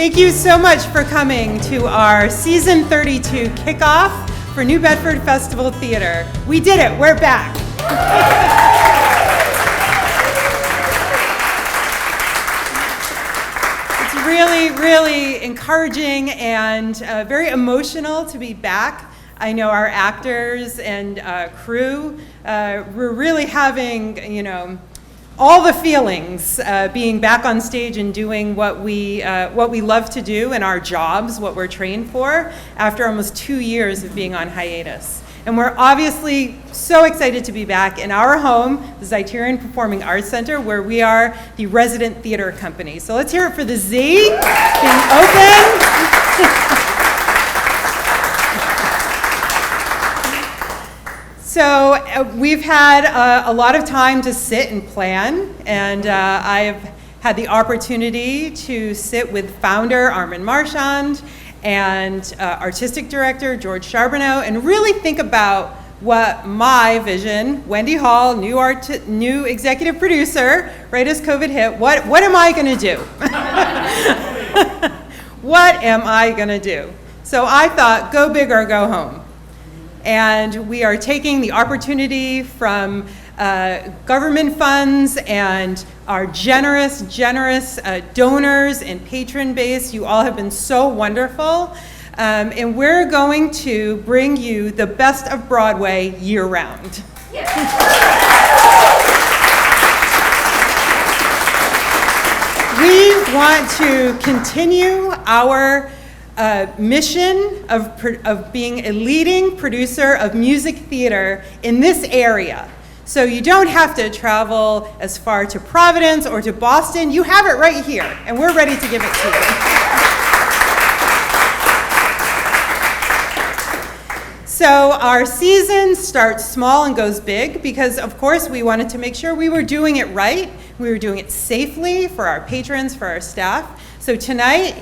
Thank you so much for coming to our Season 32 Kickoff for New Bedford Festival Theater. We did it, we're back. It's really encouraging and very emotional to be back. I know our actors and crew were really having, all the feelings being back on stage and doing what we love to do in our jobs, what we're trained for, after almost 2 years of being on hiatus. And we're obviously so excited to be back in our home, the Zeiterion Performing Arts Center, where we are the resident theater company. So let's hear it for the Z being open. So we've had a lot of time to sit and plan, and I've had the opportunity to sit with founder Armin Marchand and artistic director George Charbonneau and really think about what my vision, Wendy Hall, new executive producer, right as COVID hit, what am I going to do? What am I going to do? So I thought, go big or go home. And we are taking the opportunity from government funds and our generous donors and patron base. You all have been so wonderful. And we're going to bring you the best of Broadway year-round. We want to continue our mission of being a leading producer of music theater in this area. So you don't have to travel as far to Providence or to Boston. You have it right here, and we're ready to give it to you. So our season starts small and goes big because, of course, we wanted to make sure we were doing it right. We were doing it safely for our patrons, for our staff. So tonight,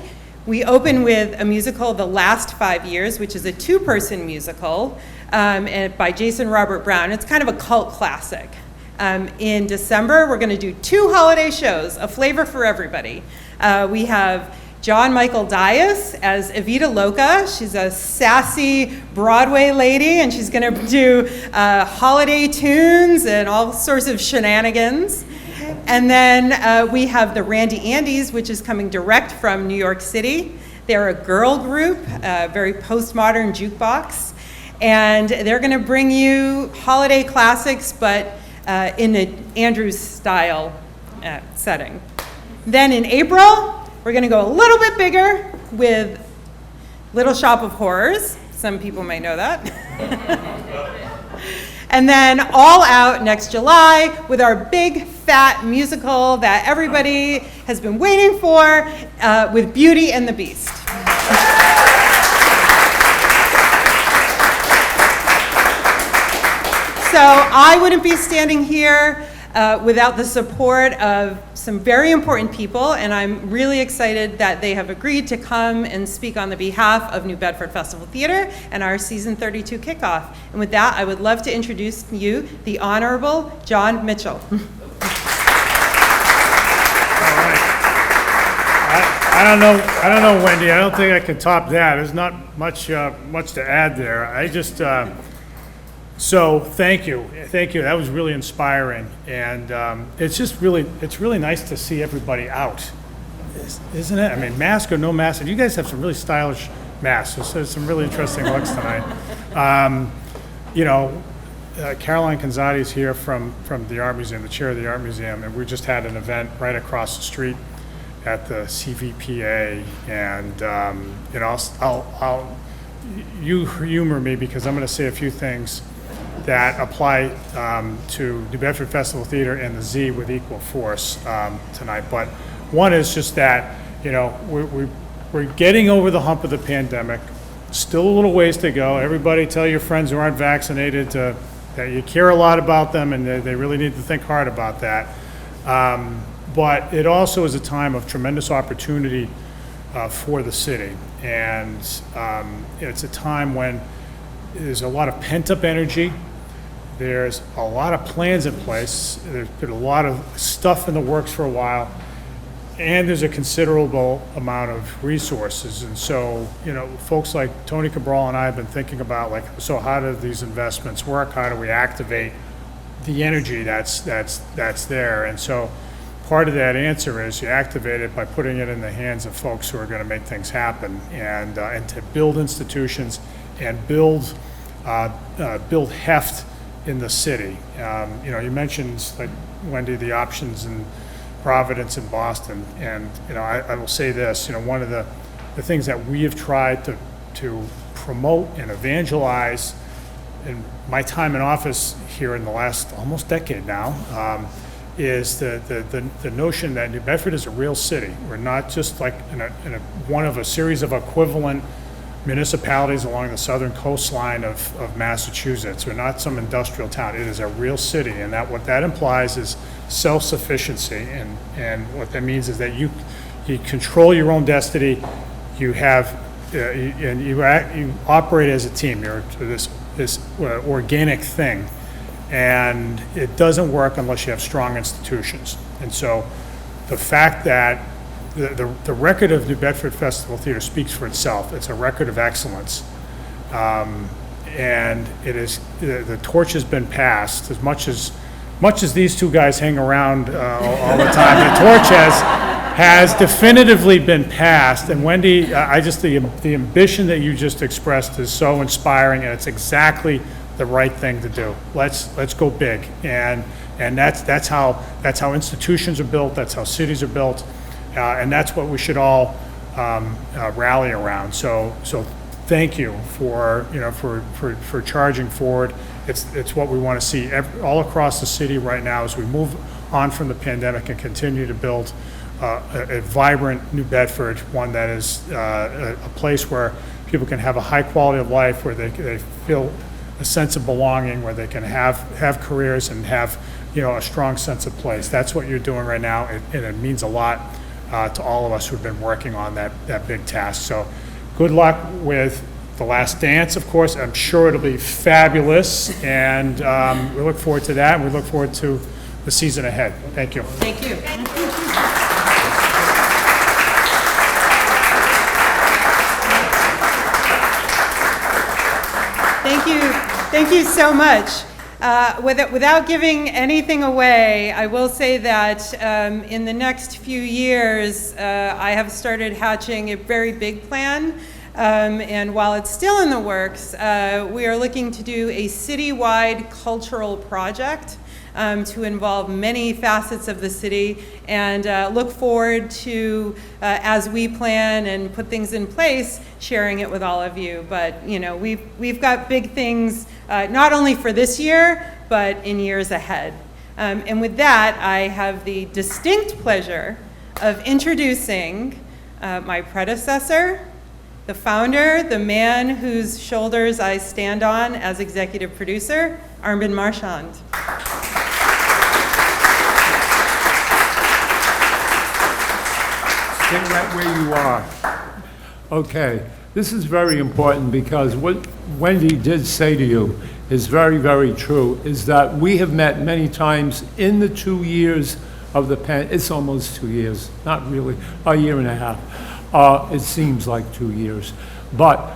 we open with a musical, The Last 5 Years, which is a two-person musical by Jason Robert Brown. It's kind of a cult classic. In December, we're going to do 2 holiday shows, a flavor for everybody. We have John Michael Dias as Evita Loca. She's a sassy Broadway lady, and she's going to do holiday tunes and all sorts of shenanigans. And then we have the Randy Andes, which is coming direct from New York City. They're a girl group, very postmodern jukebox. And they're going to bring you holiday classics, but in an Andrews style setting. Then in April, we're going to go a little bit bigger with Little Shop of Horrors. Some people may know that. And then all out next July with our big fat musical that everybody has been waiting for with Beauty and the Beast. So I wouldn't be standing here without the support of some very important people, and I'm really excited that they have agreed to come and speak on the behalf of New Bedford Festival Theater and our Season 32 Kickoff. And with that, I would love to introduce you the Honorable Jon Mitchell. I don't know, Wendy. I don't think I can top that. There's not much to add there. I just so thank you. That was really inspiring, and it's really nice to see everybody out, isn't it? I mean, mask or no mask, and you guys have some really stylish masks. So some really interesting looks tonight. Caroline Canzati is here from the Art Museum, the chair of the Art Museum, and we just had an event right across the street at the CVPA, and I'll you humor me because I'm going to say a few things that apply to New Bedford Festival Theater and the Z with equal force tonight. But one is just that we're getting over the hump of the pandemic. Still a little ways to go. Everybody, tell your friends who aren't vaccinated that you care a lot about them, and they really need to think hard about that. But it also is a time of tremendous opportunity for the city. And it's a time when there's a lot of pent-up energy. There's a lot of plans in place. There's been a lot of stuff in the works for a while. and there's a considerable amount of resources. And so, folks like Tony Cabral and I have been thinking about, like, so how do these investments work? How do we activate the energy that's there? And so part of that answer is you activate it by putting it in the hands of folks who are going to make things happen, and to build institutions and build heft in the city. You mentioned, like, Wendy, the options in Providence and Boston, and I will say this. One of the things that we have tried to promote and evangelize in my time in office here in the last almost decade now, is the notion that New Bedford is a real city. We're not just like one of a series of equivalent municipalities along the southern coastline of Massachusetts. We're not some industrial town. It is a real city, and what that implies is self-sufficiency, and what that means is that you control your own destiny. You have and you operate as a team. You're this organic thing, and it doesn't work unless you have strong institutions. And so the fact that the record of New Bedford Festival Theater speaks for itself. It's a record of excellence, and it is the torch has been passed. As much as these two guys hang around all the time, the torch has definitively been passed. And Wendy, the ambition that you just expressed is so inspiring, and it's exactly the right thing to do. Let's go big, and that's how institutions are built. That's how cities are built. And that's what we should all rally around. So thank you for charging forward. It's what we want to see all across the city right now as we move on from the pandemic and continue to build a vibrant New Bedford, one that is a place where people can have a high quality of life, where they feel a sense of belonging, where they can have careers and have a strong sense of place. That's what you're doing right now, and it means a lot to all of us who've been working on that big task. So good luck with The Last Dance, of course. I'm sure it'll be fabulous, and we look forward to that, and we look forward to the season ahead. Thank you. Thank you. Thank you so much. Without giving anything away, I will say that in the next few years, I have started hatching a very big plan. And while it's still in the works, we are looking to do a citywide cultural project to involve many facets of the city, and look forward to, as we plan and put things in place, sharing it with all of you. But we've got big things, not only for this year, but in years ahead. And with that, I have the distinct pleasure of introducing my predecessor, the founder, the man whose shoulders I stand on as executive producer, Armin Marchand. Stay right where you are. Okay, this is very important, because what Wendy did say to you is very, very true, is that we have met many times in the 2 years of the it's almost 2 years, not really, a year and a half. It seems like 2 years. But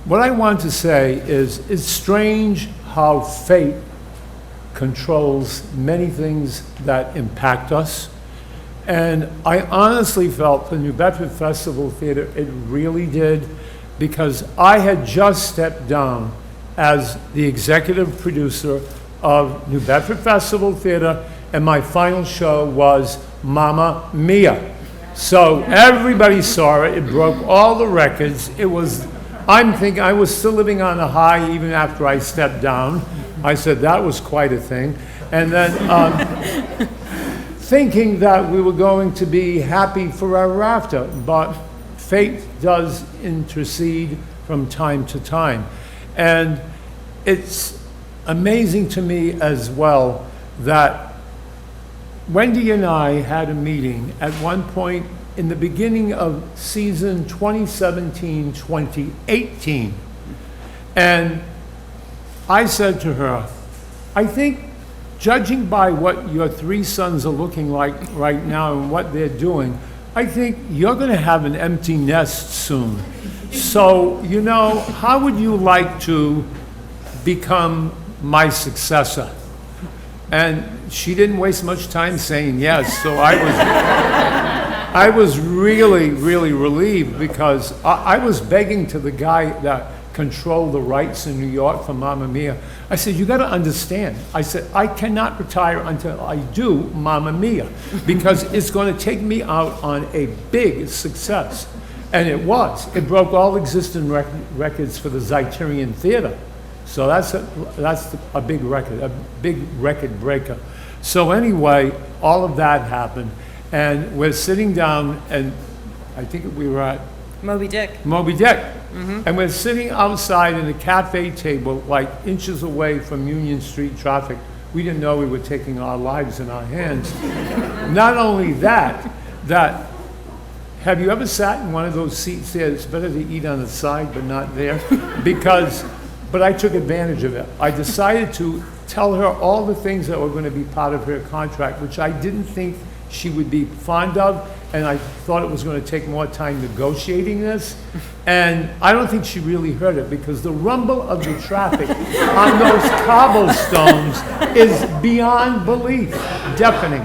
what I want to say is, it's strange how fate controls many things that impact us. And I honestly felt the New Bedford Festival Theater, it really did, because I had just stepped down as the executive producer of New Bedford Festival Theater, and my final show was Mamma Mia. So everybody saw it. It broke all the records. I'm thinking I was still living on a high even after I stepped down. I said that was quite a thing. And then thinking that we were going to be happy forever after, but fate does intercede from time to time. And it's amazing to me as well that Wendy and I had a meeting at one point in the beginning of season 2017-2018. And I said to her, I think judging by what your three sons are looking like right now and what they're doing, I think you're going to have an empty nest soon. So, you know, how would you like to become my successor? And she didn't waste much time saying yes, so I was really, really relieved, because I was begging to the guy that controlled the rights in New York for Mamma Mia. I said, you got to understand. I said, I cannot retire until I do Mamma Mia, because it's going to take me out on a big success. And it was. It broke all existing records for the Zeiterion Theater. So that's a big record breaker. So anyway, all of that happened, and we're sitting down, and I think we were at Moby Dick. And we're sitting outside in a cafe table, like inches away from Union Street traffic. We didn't know we were taking our lives in our hands. Not only that, have you ever sat in one of those seats there? It's better to eat on the side, but not there, but I took advantage of it. I decided to tell her all the things that were going to be part of her contract, which I didn't think she would be fond of, and I thought it was going to take more time negotiating this. And I don't think she really heard it, because the rumble of the traffic on those cobblestones is beyond belief, deafening.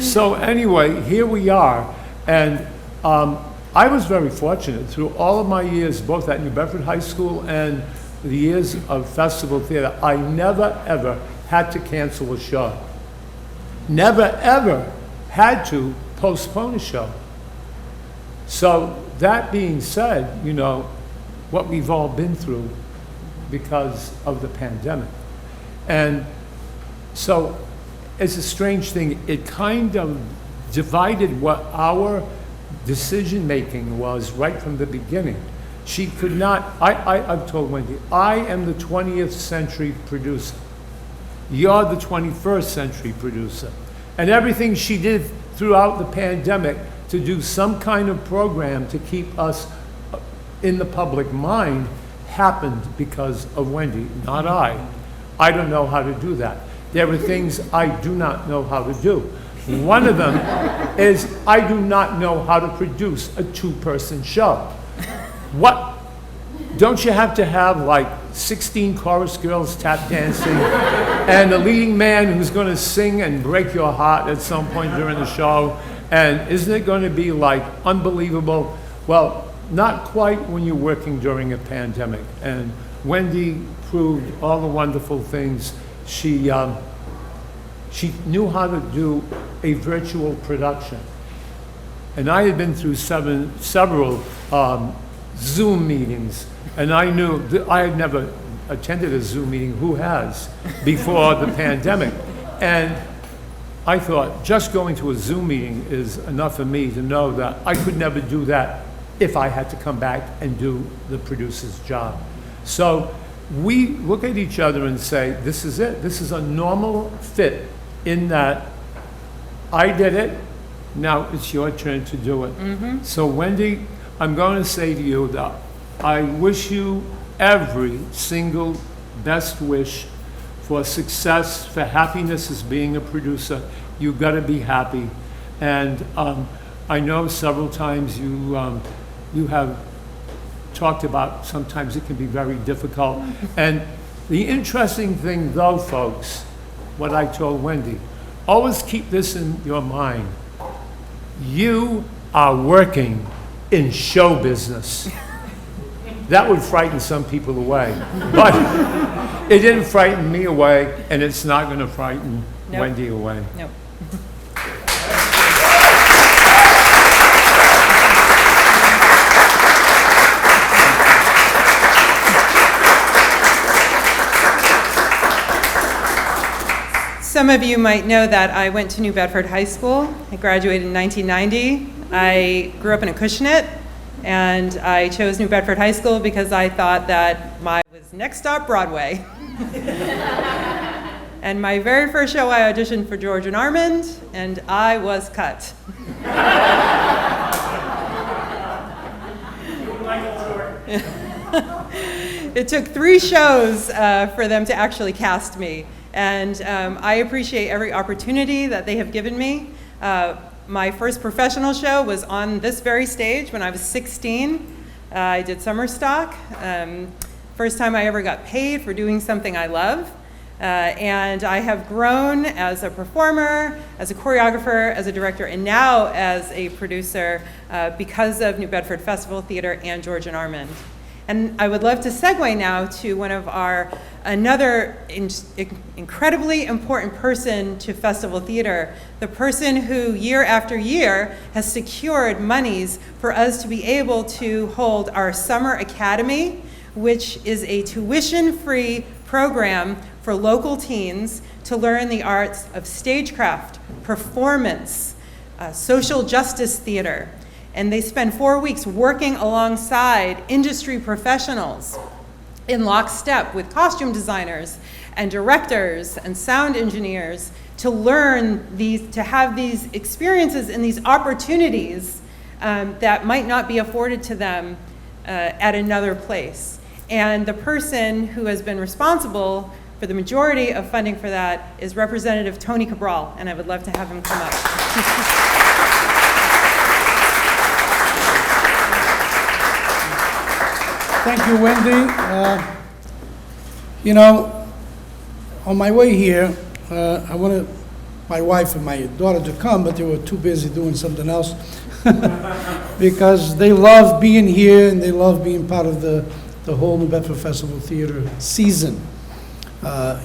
So anyway, here we are, and I was very fortunate through all of my years, both at New Bedford High School and the years of festival theater. I never, ever had to cancel a show. Never, ever had to postpone a show. So that being said, you know, what we've all been through because of the pandemic. And so it's a strange thing. It kind of divided what our decision-making was right from the beginning. She could not, I've told Wendy, I am the 20th century producer. You're the 21st century producer. And everything she did throughout the pandemic to do some kind of program to keep us in the public mind happened because of Wendy, not I. I don't know how to do that. There are things I do not know how to do. One of them is I do not know how to produce a two-person show. What? Don't you have to have like 16 chorus girls tap dancing and a leading man who's going to sing and break your heart at some point during the show? And isn't it going to be like unbelievable? Well, not quite when you're working during a pandemic. And Wendy proved all the wonderful things. She knew how to do a virtual production. And I had been through several Zoom meetings, and I knew that I had never attended a Zoom meeting. Who has? Before the pandemic. And I thought just going to a Zoom meeting is enough for me to know that I could never do that if I had to come back and do the producer's job. So we look at each other and say, this is it. This is a normal fit in that I did it, now it's your turn to do it. So Wendy, I'm going to say to you that I wish you every single best wish for success, for happiness as being a producer. You've got to be happy. And I know several times you have talked about sometimes it can be very difficult. And the interesting thing though, folks, what I told Wendy, always keep this in your mind. You are working in show business. That would frighten some people away, but it didn't frighten me away, and it's not going to frighten Wendy away. Nope. Some of you might know that I went to New Bedford High School. I graduated in 1990. I grew up in Acushnet, and I chose New Bedford High School because I thought that was next stop Broadway. And my very first show, I auditioned for George and Armand, and I was cut. It took 3 shows for them to actually cast me. And I appreciate every opportunity that they have given me. My first professional show was on this very stage when I was 16. I did summer stock. First time I ever got paid for doing something I love. And I have grown as a performer, as a choreographer, as a director, and now as a producer because of New Bedford Festival Theater and George and Armand. And I would love to segue now to another incredibly important person to Festival Theater, the person who year after year has secured monies for us to be able to hold our Summer Academy, which is a tuition-free program for local teens to learn the arts of stagecraft, performance, social justice theater. And they spend 4 weeks working alongside industry professionals in lockstep with costume designers and directors and sound engineers to learn to have these experiences and these opportunities that might not be afforded to them at another place. And the person who has been responsible for the majority of funding for that is Representative Tony Cabral, and I would love to have him come up. Thank you, Wendy. On my way here, I wanted my wife and my daughter to come, but they were too busy doing something else because they love being here and they love being part of the whole New Bedford Festival Theater season.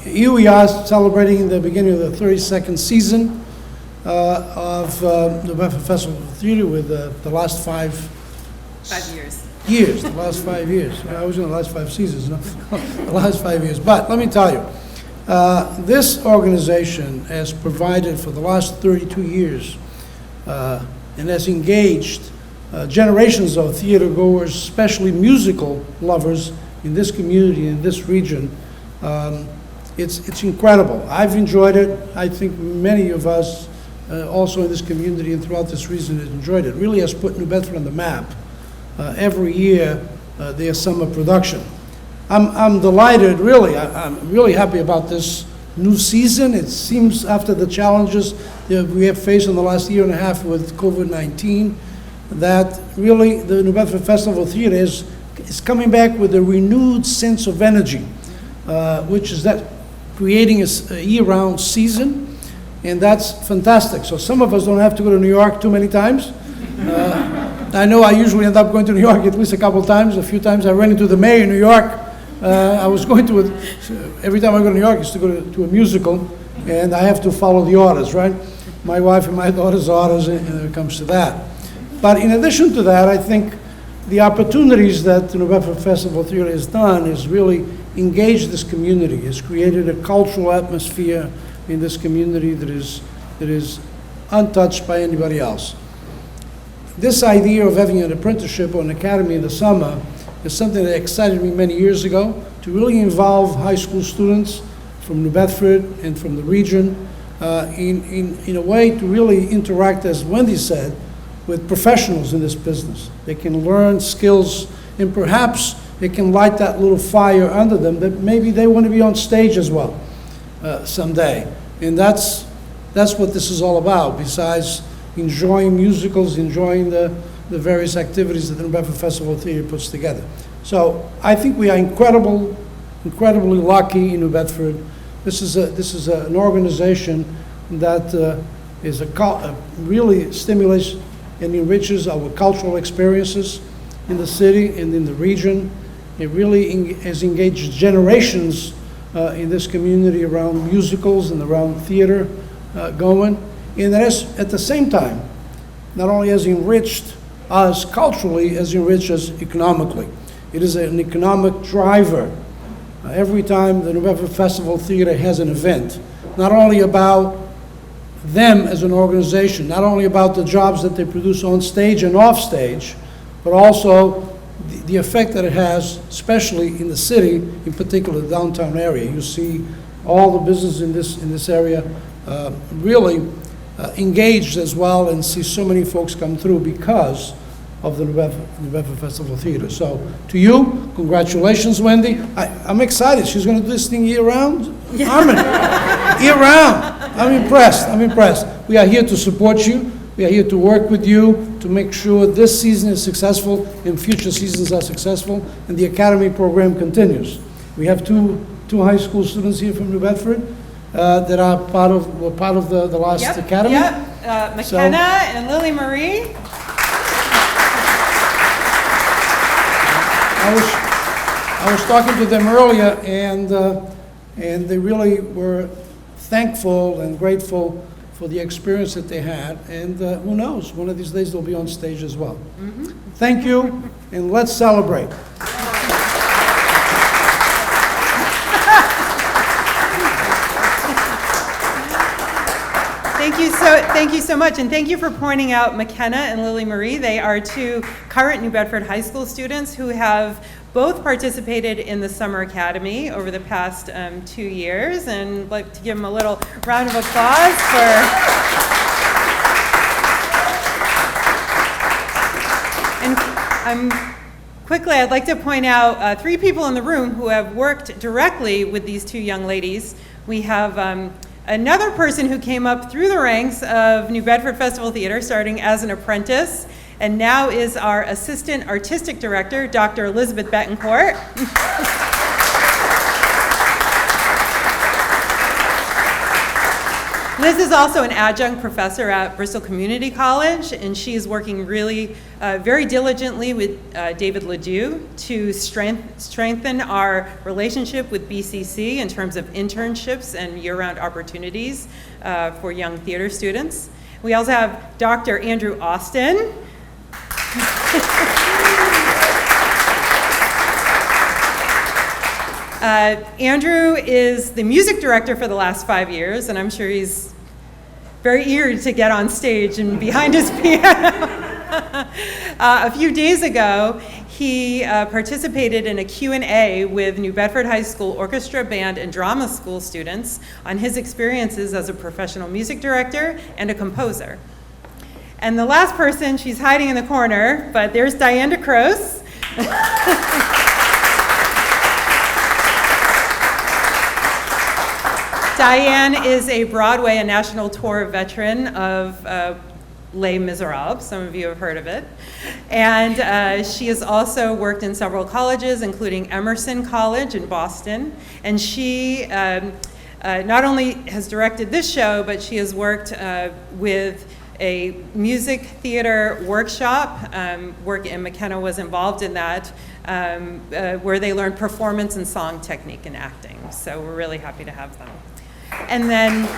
Here we are celebrating the beginning of the 32nd season of New Bedford Festival Theater with the last 5 years, the last 5 years. I was in the last 5 seasons, no? The last 5 years. But let me tell you, this organization has provided for the last 32 years and has engaged generations of theater goers, especially musical lovers in this community, in this region. It's incredible. I've enjoyed it. I think many of us also in this community and throughout this region have enjoyed it. It really has put New Bedford on the map. Every year, their summer production. I'm delighted, really. I'm really happy about this new season. It seems after the challenges that we have faced in the last year and a half with COVID-19, that really the New Bedford Festival Theater is coming back with a renewed sense of energy, which is that creating a year-round season, and that's fantastic. So some of us don't have to go to New York too many times. I know I usually end up going to New York at least a couple times. A few times I ran into the mayor in New York. I was going to, every time I go to New York, is to go to a musical, and I have to follow the orders, right? My wife and my daughter's orders, and it comes to that. But in addition to that, I think the opportunities that the New Bedford Festival Theater has done is really engage this community. It's created a cultural atmosphere in this community that is untouched by anybody else. This idea of having an apprenticeship or an academy in the summer is something that excited me many years ago, to really involve high school students from New Bedford and from the region in a way to really interact, as Wendy said, with professionals in this business. They can learn skills, and perhaps it can light that little fire under them that maybe they want to be on stage as well someday. And that's what this is all about, besides enjoying musicals, enjoying the various activities that the New Bedford Festival Theater puts together. So I think we are incredibly lucky in New Bedford. This is an organization that really stimulates and enriches our cultural experiences in the city and in the region. It really has engaged generations in this community around musicals and around theater going. And that has, at the same time, not only has enriched us culturally, has enriched us economically. It is an economic driver. Every time the New Bedford Festival Theater has an event, not only about them as an organization, not only about the jobs that they produce on stage and off stage, but also the effect that it has, especially in the city, in particular the downtown area. You see all the business in this area really engaged as well, and see so many folks come through because of the New Bedford Festival Theater. So, to you, congratulations, Wendy. I'm excited. She's going to do this thing year-round? Harmony, year-round. I'm impressed. We are here to support you. We are here to work with you to make sure this season is successful and future seasons are successful and the Academy program continues. We have two high school students here from New Bedford that were part of the last Academy. McKenna and Lily Marie. I was talking to them earlier, and they really were thankful and grateful for the experience that they had. And who knows, one of these days they'll be on stage as well. Thank you, and let's celebrate. Thank you so much, and thank you for pointing out McKenna and Lily Marie. They are two current New Bedford High School students who have both participated in the Summer Academy over the past 2 years, and I'd like to give them a little round of applause Quickly, I'd like to point out 3 people in the room who have worked directly with these 2 young ladies. We have another person who came up through the ranks of New Bedford Festival Theater, starting as an apprentice, and now is our Assistant Artistic Director, Dr. Elizabeth Betancourt. Liz is also an adjunct professor at Bristol Community College, and she is working really very diligently with David Ledoux to strengthen our relationship with BCC in terms of internships and year-round opportunities for young theater students. We also have Dr. Andrew Austin. Andrew is the music director for the last 5 years, and I'm sure he's very eager to get on stage and behind his piano. A few days ago, he participated in a Q&A with New Bedford High School Orchestra, Band, and Drama School students on his experiences as a professional music director and a composer. And the last person, she's hiding in the corner, but there's Diane DeCrose. Diane is a Broadway and national tour veteran of Les Miserables. Some of you have heard of it. And she has also worked in several colleges, including Emerson College in Boston. And she not only has directed this show, but she has worked with a music theater workshop, and McKenna was involved in that, where they learned performance and song technique and acting. So we're really happy to have them. And then,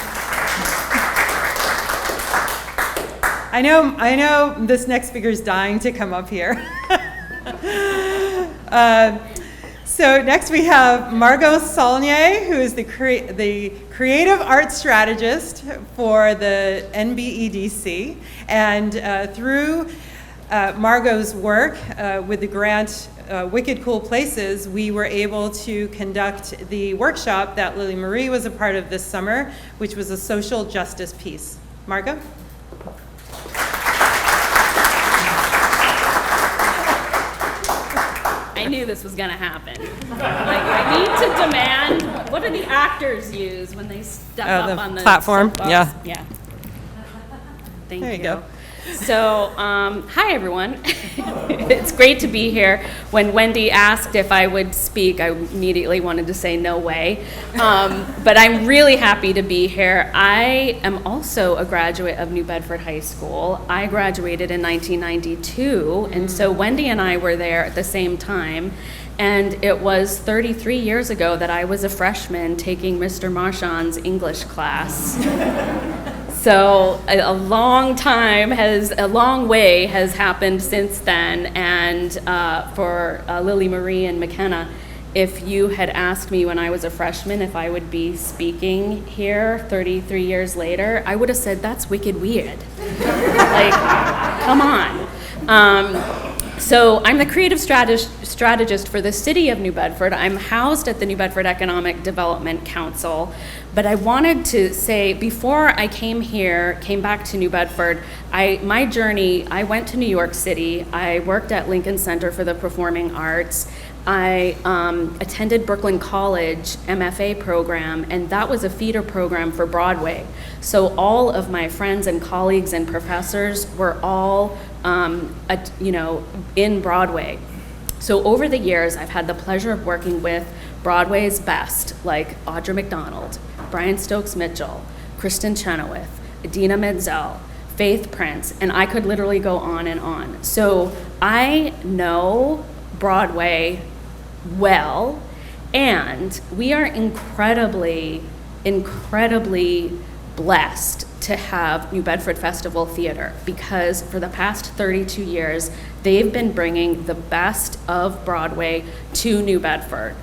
I know this next speaker is dying to come up here. So next we have Margot Saulnier, who is the creative arts strategist for the NBEDC. And through Margot's work with the grant Wicked Cool Places, we were able to conduct the workshop that Lily Marie was a part of this summer, which was a social justice piece. Margot? I knew this was going to happen. I need to demand, what do the actors use when they step up on the platform? soapbox? Yeah. Thank There you go. So, hi everyone. It's great to be here. When Wendy asked if I would speak, I immediately wanted to say no way. But I'm really happy to be here. I am also a graduate of New Bedford High School. I graduated in 1992, and so Wendy and I were there at the same time. And it was 33 years ago that I was a freshman taking Mr. Marchand's English class. So a long way has happened since then, and for Lily Marie and McKenna, if you had asked me when I was a freshman if I would be speaking here 33 years later, I would have said, that's wicked weird. Like, come on. So I'm the creative strategist for the city of New Bedford. I'm housed at the New Bedford Economic Development Council. But I wanted to say, before I came back to New Bedford, my journey, I went to New York City. I worked at Lincoln Center for the Performing Arts. I attended Brooklyn College MFA program, and that was a feeder program for Broadway. So all of my friends and colleagues and professors were all, in Broadway. So over the years, I've had the pleasure of working with Broadway's best, like Audra McDonald, Brian Stokes Mitchell, Kristen Chenoweth, Idina Menzel, Faith Prince, and I could literally go on and on. So I know Broadway well, and we are incredibly blessed to have New Bedford Festival Theater, because for the past 32 years, they've been bringing the best of Broadway to New Bedford.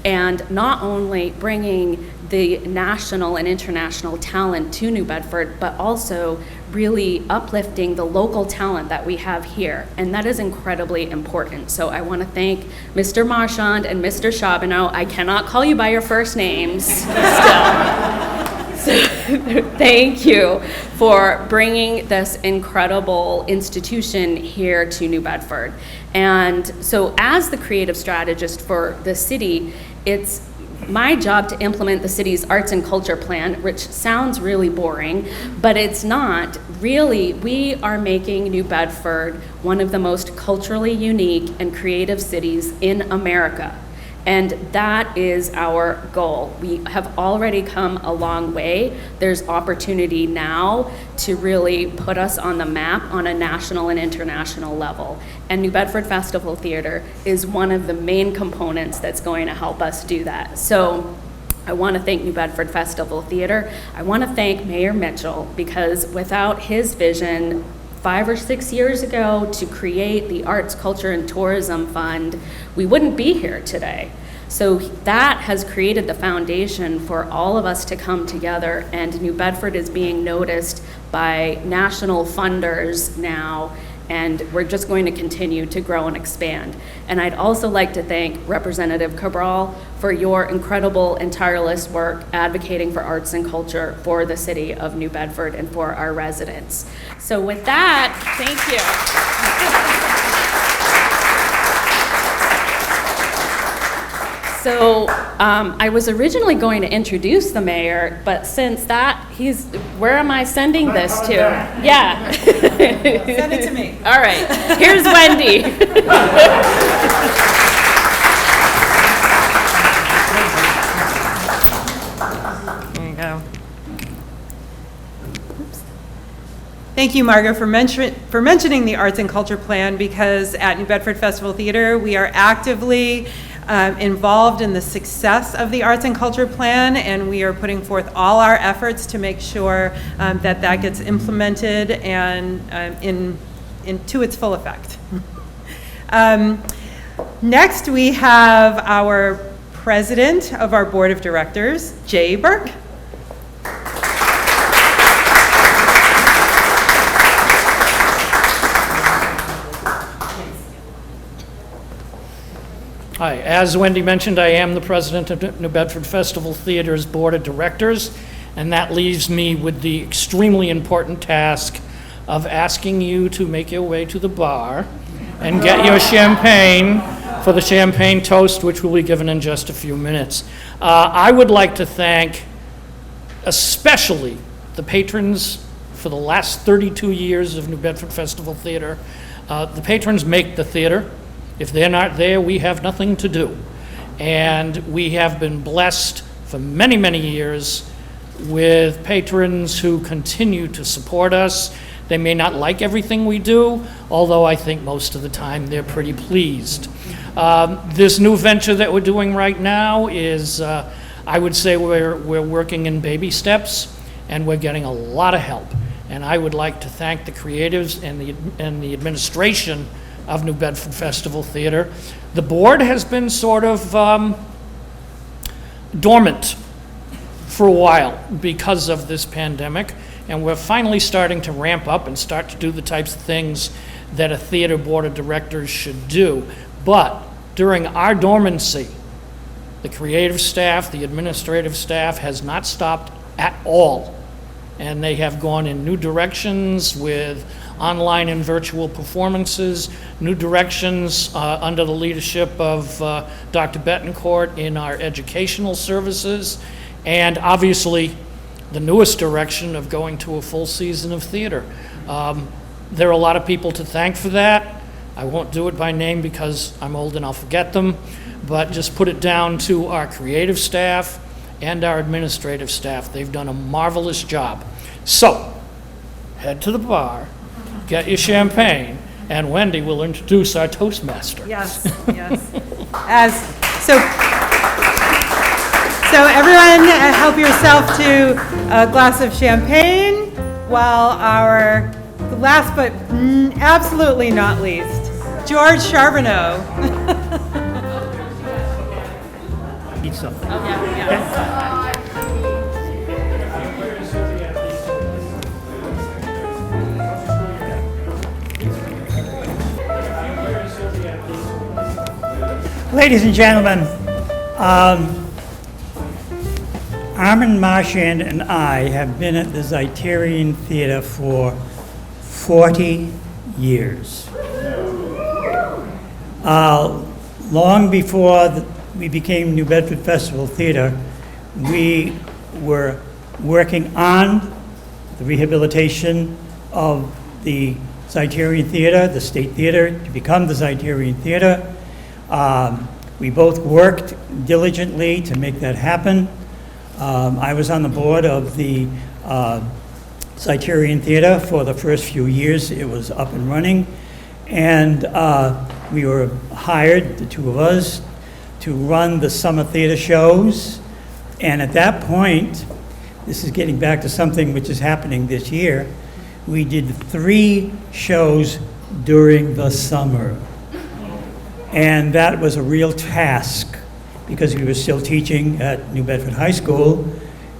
And not only bringing the national and international talent to New Bedford, but also really uplifting the local talent that we have here. And that is incredibly important. So I want to thank Mr. Marchand and Mr. Charbonneau. I cannot call you by your first names still. So, thank you for bringing this incredible institution here to New Bedford. And so as the creative strategist for the city, it's my job to implement the city's arts and culture plan, which sounds really boring, but it's not. Really, we are making New Bedford one of the most culturally unique and creative cities in America. And that is our goal. We have already come a long way. There's opportunity now to really put us on the map on a national and international level. And New Bedford Festival Theater is one of the main components that's going to help us do that. So I want to thank New Bedford Festival Theater. I want to thank Mayor Mitchell, because without his vision 5 or 6 years ago to create the Arts, Culture, and Tourism Fund, we wouldn't be here today. So that has created the foundation for all of us to come together, and New Bedford is being noticed by national funders now, and we're just going to continue to grow and expand. And I'd also like to thank Representative Cabral for your incredible and tireless work advocating for arts and culture for the city of New Bedford and for our residents. So with that, thank you. So I was originally going to introduce the mayor, but since where am I sending this to? Yeah. Send it to me. All right, here's Wendy. There you go. Oops. Thank you, Margo, for mentioning the Arts and Culture Plan, because at New Bedford Festival Theater, we are actively involved in the success of the Arts and Culture Plan, and we are putting forth all our efforts to make sure that gets implemented and to its full effect. Next, we have our president of our board of directors, Jay Burke. Hi, as Wendy mentioned, I am the president of New Bedford Festival Theater's Board of Directors, and that leaves me with the extremely important task of asking you to make your way to the bar and get your champagne for the champagne toast, which will be given in just a few minutes. I would like to thank especially the patrons for the last 32 years of New Bedford Festival Theater. The patrons make the theater. If they're not there, we have nothing to do. And we have been blessed for many, many years with patrons who continue to support us. They may not like everything we do, although I think most of the time they're pretty pleased. This new venture that we're doing right now is, I would say we're working in baby steps, and we're getting a lot of help. And I would like to thank the creatives and the administration of New Bedford Festival Theater. The board has been sort of dormant for a while because of this pandemic, and we're finally starting to ramp up and start to do the types of things that a theater board of directors should do. But during our dormancy, the creative staff, the administrative staff has not stopped at all. And they have gone in new directions with online and virtual performances, new directions under the leadership of Dr. Betancourt in our educational services, and obviously the newest direction of going to a full season of theater. There are a lot of people to thank for that. I won't do it by name because I'm old and I'll forget them, but just put it down to our creative staff and our administrative staff. They've done a marvelous job. So, head to the bar, get your champagne, and Wendy will introduce our Toastmaster. Yes, yes. So everyone help yourself to a glass of champagne while our last but absolutely not least, George Charbonneau. Eat something. Oh, yeah. Ladies and gentlemen, Armin Marchand and I have been at the Zeiterion Theater for 40 years. Long before we became New Bedford Festival Theater, we were working on the rehabilitation of the Zeiterion Theater, the State Theater, to become the Zeiterion Theater. We both worked diligently to make that happen. I was on the board of the Zeiterion Theater for the first few years it was up and running, and we were hired, the two of us, to run the summer theater shows. And at that point, this is getting back to something which is happening this year, we did 3 shows during the summer. And that was a real task because we were still teaching at New Bedford High School,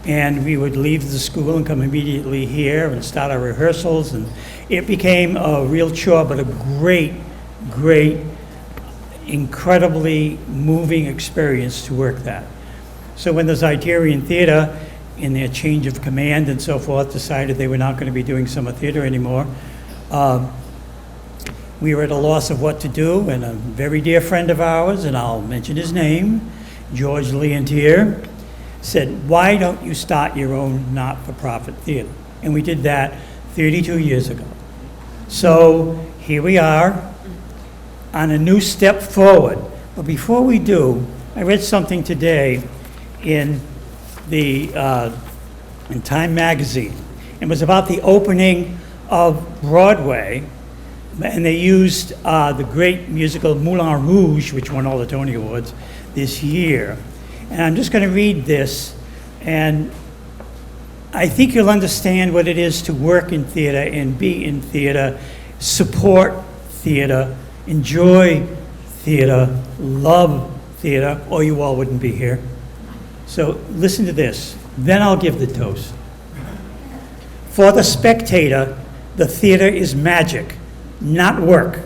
and we would leave the school and come immediately here and start our rehearsals, and it became a real chore, but a great, incredibly moving experience to work that. So when the Zeiterion Theater, in their change of command and so forth, decided they were not going to be doing summer theater anymore, we were at a loss of what to do, and a very dear friend of ours, and I'll mention his name, George Leontier, said, why don't you start your own not-for-profit theater? And we did that 32 years ago. So here we are on a new step forward. But before we do, I read something today in Time magazine. It was about the opening of Broadway, and they used the great musical Moulin Rouge, which won all the Tony Awards this year. And I'm just going to read this, and I think you'll understand what it is to work in theater and be in theater, support theater, enjoy theater, love theater, or you all wouldn't be here. So listen to this, then I'll give the toast. For the spectator, the theater is magic, not work.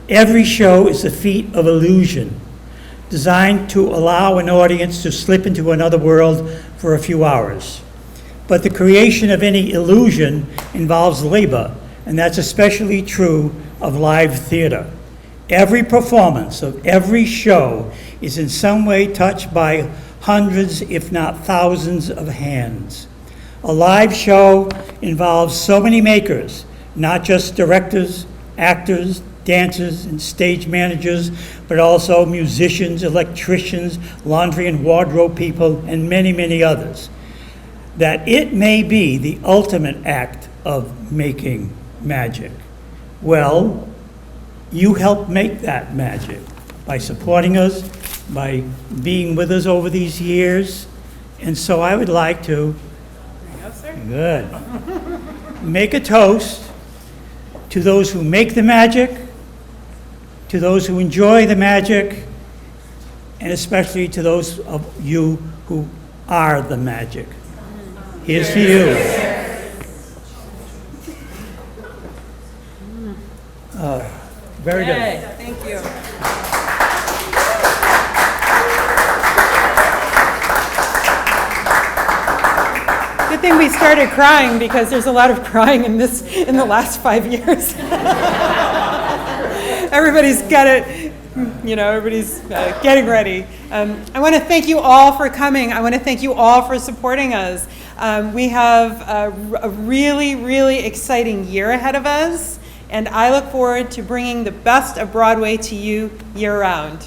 Every show is a feat of illusion, designed to allow an audience to slip into another world for a few hours. But the creation of any illusion involves labor, and that's especially true of live theater. Every performance of every show is in some way touched by hundreds, if not thousands, of hands. A live show involves so many makers, not just directors, actors, dancers, and stage managers, but also musicians, electricians, laundry and wardrobe people, and many, many others. That it may be the ultimate act of making magic. Well, you help make that magic by supporting us, by being with us over these years. And so I would like to, good, make a toast to those who make the magic, to those who enjoy the magic, and especially to those of you who are the magic. Here's to you. Very good. Thank you. Good thing we started crying, because there's a lot of crying in the last 5 years. Everybody's got it, everybody's getting ready. I want to thank you all for coming. I want to thank you all for supporting us. We have a really, really exciting year ahead of us, and I look forward to bringing the best of Broadway to you year-round.